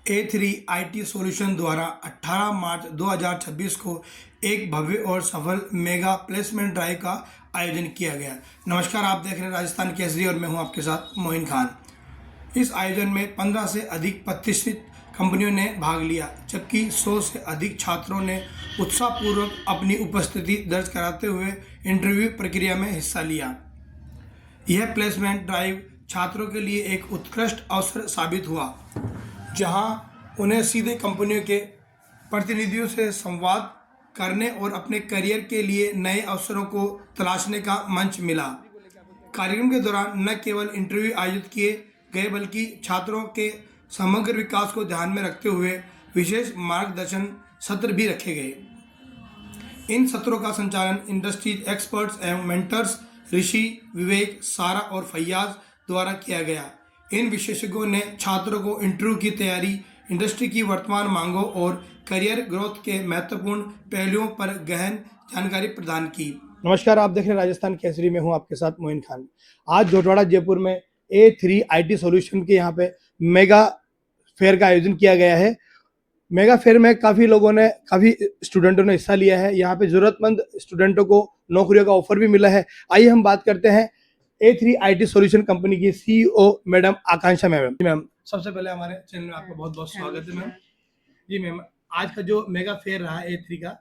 A3 IT solution द्वारा 18 मार्च 2026 को एक भव्य और सफल मेगा प्लेसमेंट ड्राइव का आयोजन किया गया। नमस्कार, आप देख रहे हैं राजस्थान केसरी और मैं हूं आपके साथ मोइन खान। इस आयोजन में 15 से अधिक प्रतिष्ठित कंपनियों ने भाग लिया, जबकि 100 से अधिक छात्रों ने उत्साहपूर्वक अपनी उपस्थिति दर्ज कराते हुए इंटरव्यू प्रक्रिया में हिस्सा लिया। यह प्लेसमेंट ड्राइव छात्रों के लिए एक उत्कृष्ट अवसर साबित हुआ, जहां उन्हें सीधे कंपनियों के प्रतिनिधियों से संवाद करने और अपने करियर के लिए नए अवसरों को तलाशने का मंच मिला। कार्यक्रम के दौरान न केवल इंटरव्यू आयोजित किए गए, बल्कि छात्रों के समग्र विकास को ध्यान में रखते हुए विशेष मार्गदर्शन सत्र भी रखे गए। इन सत्रों का संचालन इंडस्ट्री एक्सपर्ट्स एवं मेंटर्स ऋषि, विवेक, सारा और फैयाज द्वारा किया गया। इन विशेषज्ञों ने छात्रों को इंटरव्यू की तैयारी, इंडस्ट्री की वर्तमान मांगों और करियर ग्रोथ के महत्वपूर्ण पहलुओं पर गहन जानकारी प्रदान की। नमस्कार, आप देख रहे हैं राजस्थान केसरी में हूं आपके साथ मोइन खान। आज जोटवाड़ा जयपुर में A3 IT सॉल्यूशन के यहाँ पे मेगा फेयर का आयोजन किया गया है। मेगा फेयर में काफ़ी स्टूडेंटों ने हिस्सा लिया है। यहाँ पे ज़रूरतमंद स्टूडेंटों को नौकरियों का ऑफर भी मिला है। आइए हम बात करते हैं A3 IT सॉल्यूशन कंपनी की CEO मैडम आकांक्षा मैम। सबसे पहले हमारे चैनल में आपका बहुत बहुत स्वागत है मैम। जी मैम, आज का जो मेगा फेयर रहा A3 का,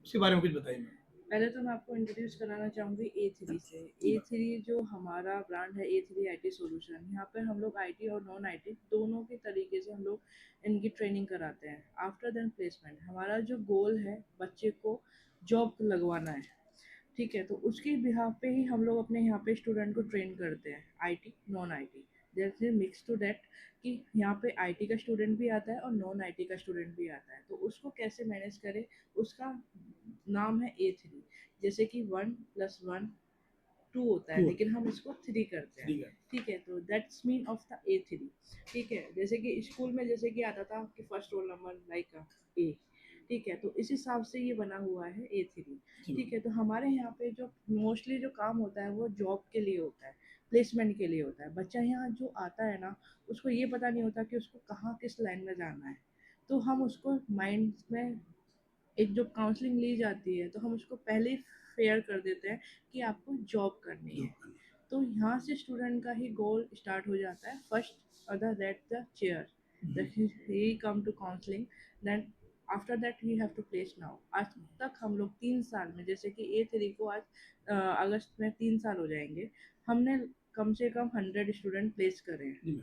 उसके बारे में कुछ बताइए मैम। पहले तो मैं आपको इंट्रोड्यूस कराना चाहूँगी A3 से। A3 जो हमारा ब्रांड है A3 IT सॉल्यूशन, यहाँ पे हम लोग IT और नॉन IT दोनों के तरीके से हम लोग इनकी ट्रेनिंग कराते हैं। आफ्टर देन प्लेसमेंट हमारा जो गोल है बच्चे को जॉब लगवाना है, ठीक है, तो उसके बिहाफ पे ही हम लोग अपने यहाँ पे स्टूडेंट को ट्रेन करते हैं, IT नॉन IT जैसे मिक्स टू डेट, कि यहाँ पे IT का स्टूडेंट भी आता है और नॉन IT का स्टूडेंट भी आता है। तो उसको कैसे मैनेज करें, उसका नाम है A3। जैसे कि 1+1 2 होता है, लेकिन हम इसको 3 करते हैं, ठीक है, तो that's mean of the A3। ठीक है, जैसे कि स्कूल में जैसे कि आता था कि first roll number like A, ठीक है, तो इस हिसाब से ये बना हुआ है A3। ठीक है, तो हमारे यहाँ पे जो मोस्टली जो काम होता है वो जॉब के लिए होता है, प्लेसमेंट के लिए होता है। बच्चा यहाँ जो आता है ना, उसको ये पता नहीं होता कि उसको कहाँ किस लाइन में जाना है, तो हम उसको माइंड में एक जो काउंसलिंग ली जाती है, तो हम उसको पहले ही फेयर कर देते हैं कि आपको जॉब करनी है। तो यहाँ से स्टूडेंट का ही गोल स्टार्ट हो जाता है। First other that the chair he come to counselling, then after that he have to place now. आज तक हम लोग 3 साल में, जैसे कि A3 को आज अगस्त में 3 साल हो जाएंगे, हमने कम से कम 100 स्टूडेंट प्लेस करे हैं।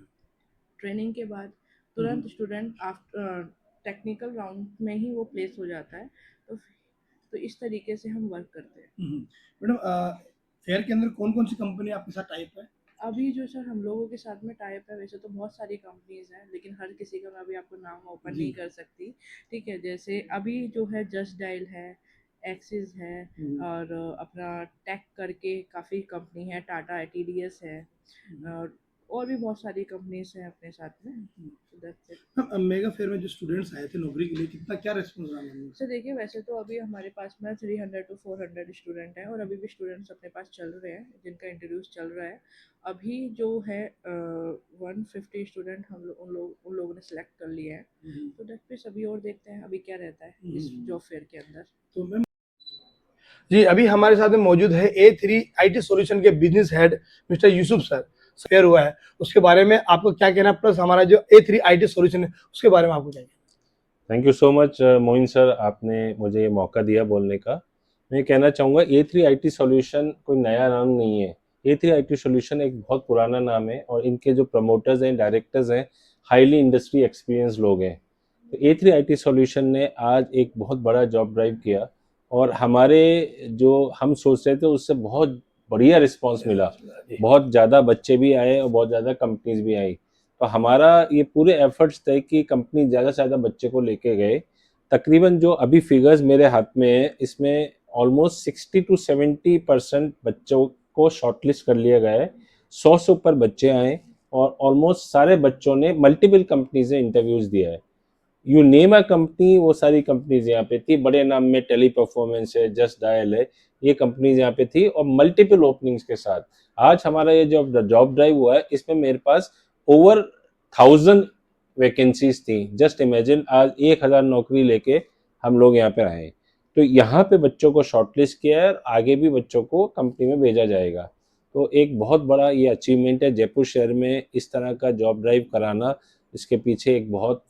ट्रेनिंग के बाद तुरंत स्टूडेंट आफ्टर टेक्निकल राउंड में ही वो प्लेस हो जाता है। तो इस तरीके से हम वर्क करते हैं। मैडम, फेयर के अंदर कौन कौन सी कंपनी आपके साथ टाइप है? अभी जो सर हम लोगों के साथ में टाइप है, वैसे तो बहुत सारी कंपनीज हैं, लेकिन हर किसी का मैं अभी आपको नाम ओपन नहीं कर सकती। ठीक है, जैसे अभी जो है जस्ट डायल है, एक्सिस है, और अपना टेक करके काफ़ी कंपनी है, टाटा है, TDS है, और भी बहुत सारी कंपनीज हैं अपने साथ में। मेगा फेयर में जो स्टूडेंट्स आए थे नौकरी के लिए, कितना क्या रिस्पॉन्स रहा मैम? सर देखिए, वैसे तो अभी हमारे पास में 300 to 400 स्टूडेंट हैं, और अभी भी स्टूडेंट्स अपने पास चल रहे हैं जिनका इंटरव्यूज चल रहा है। अभी जो है 150 स्टूडेंट उन लोगों ने सिलेक्ट कर लिए हैं। तो दैट पे सभी और देखते हैं अभी क्या रहता है इस जॉब फेयर के अंदर। तो मैम जी, अभी हमारे साथ में मौजूद है A3 IT सॉल्यूशन के business head mister Yusuf sir. Fair हुआ है, उसके बारे में आपको क्या कहना, प्लस हमारा जो A3 IT सॉल्यूशन है उसके बारे में आपको क्या कहना? Thank you so much Moin sir, आपने मुझे ये मौका दिया बोलने का। मैं कहना चाहूँगा A3 IT सॉल्यूशन कोई नया नाम नहीं है। A3 IT सॉल्यूशन एक बहुत पुराना नाम है, और इनके जो प्रमोटर्स हैं, डायरेक्टर्स हैं, हाईली इंडस्ट्री एक्सपीरियंस लोग हैं। तो A3 IT सॉल्यूशन ने आज एक बहुत बड़ा जॉब ड्राइव किया, और हमारे जो हम सोच रहे थे उससे बहुत बढ़िया रिस्पॉन्स मिला। बहुत ज़्यादा बच्चे भी आए और बहुत ज़्यादा कंपनीज भी आई। तो हमारा ये पूरे एफर्ट्स थे कि कंपनी ज़्यादा से ज़्यादा बच्चे को लेके गए। तकरीबन जो अभी फिगर्स मेरे हाथ में है, इसमें ऑलमोस्ट 60 to 70% बच्चों को शॉर्टलिस्ट कर लिया गया है। 100 से ऊपर बच्चे आए, और ऑलमोस्ट सारे बच्चों ने मल्टीपल कंपनीज में इंटरव्यूज दिया है। यू नेम अ कंपनी, वो सारी कंपनीज यहाँ पे थी। बड़े नाम में टेली परफॉर्मेंस है, जस्ट डायल है, ये कंपनीज यहाँ पे थी, और मल्टीपल ओपनिंग्स के साथ आज हमारा ये जो जॉब ड्राइव हुआ है, इसमें मेरे पास ओवर 1000 वैकेंसीज थी। जस्ट इमेजिन, आज 1000 नौकरी लेके हम लोग यहाँ पे आए। तो यहाँ पे बच्चों को शॉर्टलिस्ट किया है और आगे भी बच्चों को कंपनी में भेजा जाएगा। तो एक बहुत बड़ा ये अचीवमेंट है जयपुर शहर में इस तरह का जॉब ड्राइव कराना। इसके पीछे एक बहुत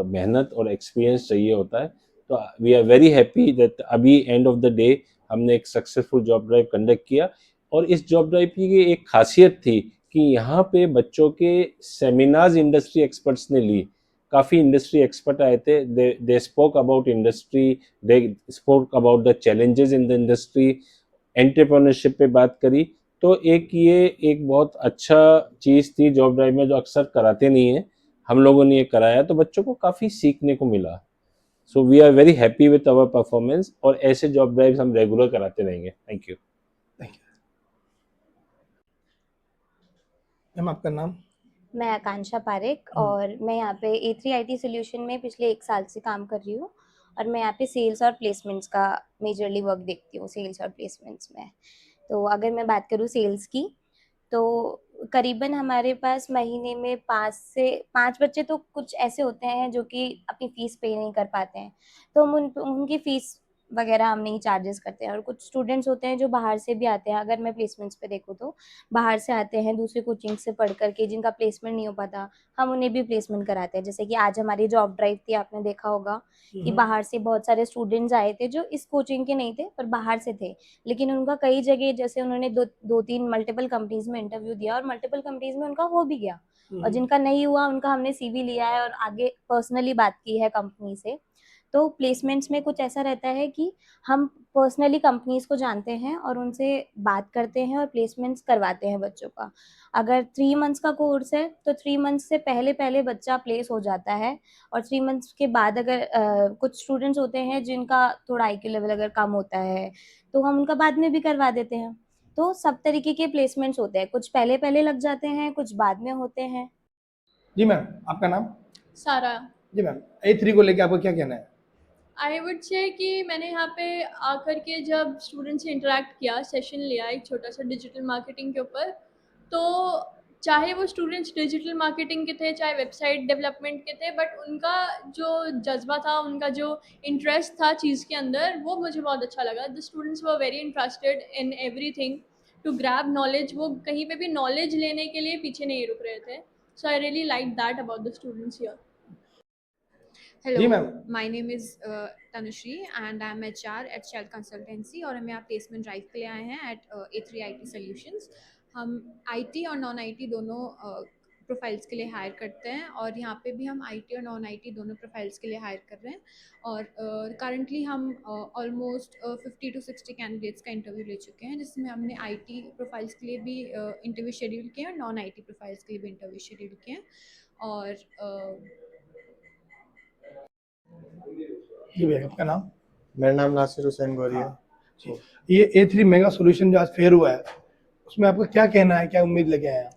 मेहनत और एक्सपीरियंस चाहिए होता है। तो we are very happy that अभी एंड ऑफ द डे हमने एक सक्सेसफुल जॉब ड्राइव कंडक्ट किया। और इस जॉब ड्राइव की एक खासियत थी कि यहाँ पे बच्चों के सेमिनार्स इंडस्ट्री एक्सपर्ट्स ने ली। काफ़ी इंडस्ट्री एक्सपर्ट आए थे। They spoke about industry, they spoke about the challenges in the industry, entrepreneurship पे बात करी। तो ये एक बहुत अच्छा चीज़ थी जॉब ड्राइव में, जो अक्सर कराते नहीं हैं। हम लोगों ने ये कराया तो बच्चों को काफ़ी सीखने को मिला। So we are very happy with our performance और ऐसे जॉब ड्राइव्स हम रेगुलर कराते रहेंगे। Thank you. Thank you. Ma'am आपका नाम? मैं आकांक्षा पारेख और मैं यहाँ पे A3 IT सोल्यूशन में पिछले 1 साल से काम कर रही हूँ और मैं यहाँ पे सेल्स और प्लेसमेंट्स का मेजरली वर्क देखती हूँ, सेल्स और प्लेसमेंट्स में। तो अगर मैं बात करूँ सेल्स की, तो करीबन हमारे पास महीने में 5 बच्चे तो कुछ ऐसे होते हैं जो कि अपनी फ़ीस पे नहीं कर पाते हैं, तो हम उनकी फ़ीस वगैरह हम नहीं चार्जेस करते हैं। और कुछ स्टूडेंट्स होते हैं जो बाहर से भी आते हैं, अगर मैं प्लेसमेंट्स पे देखूँ तो बाहर से आते हैं दूसरी कोचिंग से पढ़ कर के, जिनका प्लेसमेंट नहीं हो पाता, हम उन्हें भी प्लेसमेंट कराते हैं। जैसे कि आज हमारी जॉब ड्राइव थी, आपने देखा होगा कि बाहर से बहुत सारे स्टूडेंट्स आए थे जो इस कोचिंग के नहीं थे पर बाहर से थे, लेकिन उनका कई जगह जैसे उन्होंने 2-3 मल्टीपल कंपनीज़ में इंटरव्यू दिया और मल्टीपल कंपनीज़ में उनका हो भी गया। और जिनका नहीं हुआ उनका हमने CV लिया है और आगे पर्सनली बात की है कंपनी से। तो प्लेसमेंट्स में कुछ ऐसा रहता है कि हम पर्सनली कंपनीज़ को जानते हैं और उनसे बात करते हैं और प्लेसमेंट्स करवाते हैं बच्चों का। अगर 3 मंथ्स का कोर्स है तो 3 मंथ्स से पहले बच्चा प्लेस हो जाता है और 3 मंथ्स के बाद अगर कुछ स्टूडेंट्स होते हैं जिनका थोड़ा IQ लेवल अगर कम होता है, तो हम उनका बाद में भी करवा देते हैं। तो सब तरीके के प्लेसमेंट्स होते हैं, कुछ पहले लग जाते हैं, कुछ बाद में होते हैं। जी मैम, आपका नाम? सारा। जी मैम, A3 को लेके आपका क्या कहना है? आई वुड से कि मैंने यहाँ पे आकर के जब स्टूडेंट से इंटरेक्ट किया, सेशन लिया एक छोटा सा डिजिटल मार्केटिंग के ऊपर, तो चाहे वो स्टूडेंट्स डिजिटल मार्केटिंग के थे, चाहे वेबसाइट डेवलपमेंट के थे, बट उनका जो जज्बा था, उनका जो इंटरेस्ट था चीज़ के अंदर, वो मुझे बहुत अच्छा लगा। The students were very interested in everything to grab knowledge. वो कहीं पे भी नॉलेज लेने के लिए पीछे नहीं रुक रहे थे। So I really like that about the students here. जी hello, ma'am. My name is Tanushree and I am HR at Shell consultancy और हम यहाँ प्लेसमेंट ड्राइव के लिए आए हैं एट A3 IT सॉल्यूशंस। हम IT और नॉन IT दोनों प्रोफाइल्स के लिए हायर करते हैं और यहाँ पे भी हम IT और नॉन IT दोनों प्रोफाइल्स के लिए हायर कर रहे हैं। और करंटली हम ऑलमोस्ट 50 to 60 कैंडिडेट्स का इंटरव्यू ले चुके हैं, जिसमें हमने IT प्रोफाइल्स के लिए भी इंटरव्यू शेड्यूल किए हैं और नॉन IT प्रोफाइल्स के लिए भी इंटरव्यू शेड्यूल किए हैं। और जी भैया, आपका नाम? मेरा नाम नासिर हुसैन गौरी है। जी, ये A3 मेगा सोल्यूशन जो आज फेयर हुआ है, उसमें आपका क्या कहना है, क्या उम्मीद लेके आए हैं?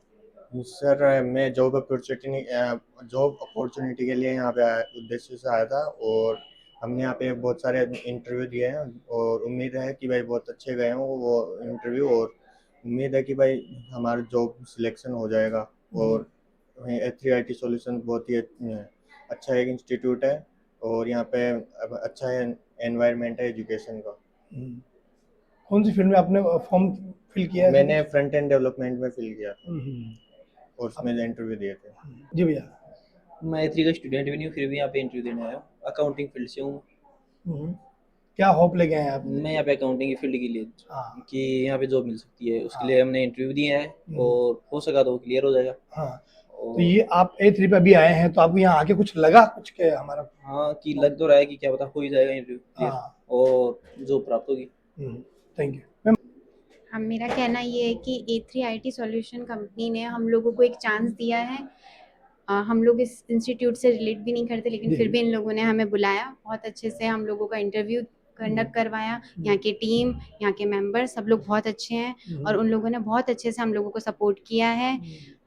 सर, मैं जॉब अपॉर्चुनिटी के लिए यहाँ पे उद्देश्य से आया था और हमने यहाँ पे बहुत सारे इंटरव्यू दिए हैं और उम्मीद है कि भाई बहुत अच्छे गए हों वो इंटरव्यू, और उम्मीद है कि भाई हमारा जॉब सिलेक्शन हो जाएगा। और A3 IT सॉल्यूशन बहुत ही अच्छा एक इंस्टीट्यूट है और यहाँ पे अब अच्छा है एनवायरनमेंट है एजुकेशन का। कौन सी फील्ड में आपने फॉर्म फिल किया है? मैंने फ्रंट एंड डेवलपमेंट में फिल किया था और उसमें इंटरव्यू दिए थे। जी भैया। मैं A3 का स्टूडेंट भी नहीं हूँ, फिर भी यहाँ पे इंटरव्यू देने आया हूँ। अकाउंटिंग फील्ड से हूँ। क्या होप लेके आए हैं आप? मैं यहाँ पे अकाउंटिंग की फील्ड के लिए हाँ। कि यहाँ पे जॉब मिल सकती है, उसके लिए हमने इंटरव्यू दिए हैं और हो सका तो वो क्लियर हो जाएगा। हाँ, तो ये आप A3 पे अभी आए हैं तो आपको यहाँ आके कुछ लगा कुछ के हमारा? हाँ, कि लग तो रहा है कि क्या पता हो ही जाएगा इंटरव्यू क्लियर और जॉब प्राप्त होगी। Thank you. हम मेरा कहना ये है कि A3 IT सॉल्यूशन कंपनी ने हम लोगों को एक चांस दिया है। हम लोग इस इंस्टीट्यूट से रिलेट भी नहीं करते, लेकिन फिर भी इन लोगों ने हमें बुलाया, बहुत अच्छे से हम लोगों का इंटरव्यू कंडक्ट करवाया। यहाँ की टीम, यहाँ के मेंबर सब लोग बहुत अच्छे हैं और उन लोगों ने बहुत अच्छे से हम लोगों को सपोर्ट किया है।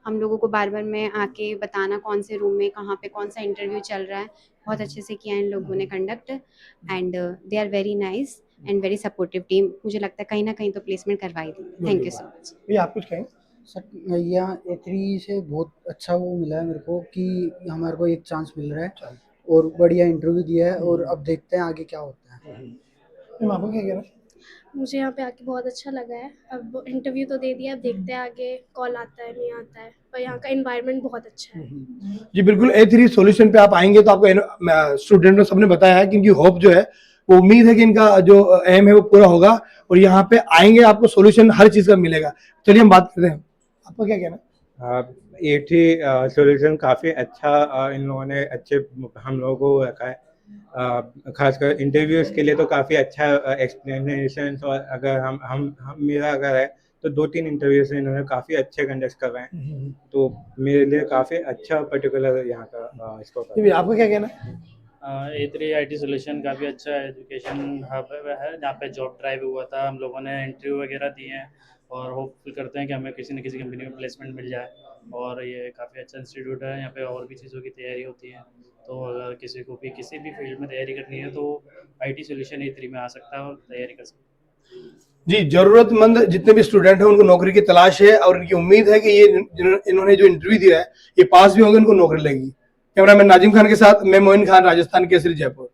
हम लोगों को बार बार में आके बताना कौन से रूम में कहाँ पे कौन सा इंटरव्यू चल रहा है, बहुत अच्छे से किया इन लोगों ने conduct and they are very nice and very supportive team. मुझे लगता है कहीं ना कहीं तो प्लेसमेंट करवा ही देंगे। Thank you so much. भैया आप कुछ कहें? सर यहाँ A3 से बहुत अच्छा वो मिला है मेरे को कि हमारे को एक चांस मिल रहा है और बढ़िया इंटरव्यू दिया है और अब देखते हैं आगे क्या होता है। मैम आपको क्या कहना है? मुझे यहाँ पे आके बहुत अच्छा लगा है। अब इंटरव्यू तो दे दिया, अब देखते हैं आगे कॉल आता है नहीं आता है, पर यहाँ का एनवायरनमेंट बहुत अच्छा है। जी बिल्कुल, A3 सॉल्यूशन पे आप आएंगे तो आपको स्टूडेंट ने सबने बताया है कि इनकी होप जो है, वो उम्मीद है कि इनका जो एम है वो पूरा होगा और यहाँ पे आएंगे आपको सॉल्यूशन हर चीज़ का मिलेगा। चलिए हम बात करते हैं, आपका क्या कहना है? A3 सॉल्यूशन काफ़ी अच्छा इन लोगों ने अच्छे हम लोगों को रखा है, खासकर इंटरव्यूज़ के लिए तो काफ़ी अच्छा एक्सप्लेनेशन। और अगर हम मेरा अगर है तो 2-3 इंटरव्यूज़ इन्होंने काफ़ी अच्छे कंडक्ट कर रहे हैं, तो मेरे लिए काफ़ी अच्छा पर्टिकुलर यहाँ का स्कोप है। जी, आपका क्या कहना है? A3 IT सॉल्यूशन काफ़ी अच्छा एजुकेशन हब है जहाँ पे जॉब ड्राइव हुआ था। हम लोगों ने इंटरव्यू वगैरह दिए हैं और होपफुल करते हैं कि हमें किसी न किसी कंपनी में प्लेसमेंट मिल जाए। और ये काफ़ी अच्छा इंस्टीट्यूट है, यहाँ पे और भी चीज़ों की तैयारी होती है। तो अगर किसी को भी किसी भी फील्ड में तैयारी करनी है तो IT सॉल्यूशन A3 में आ सकता है और तैयारी कर सकता है। जी, ज़रूरतमंद जितने भी स्टूडेंट हैं उनको नौकरी की तलाश है और इनकी उम्मीद है कि ये इन्होंने जो इंटरव्यू दिया है ये पास भी होंगे, उनको नौकरी लगेगी। कैमरामैन नाजिम खान के साथ मैं मोइन खान, राजस्थान केसरी, जयपुर।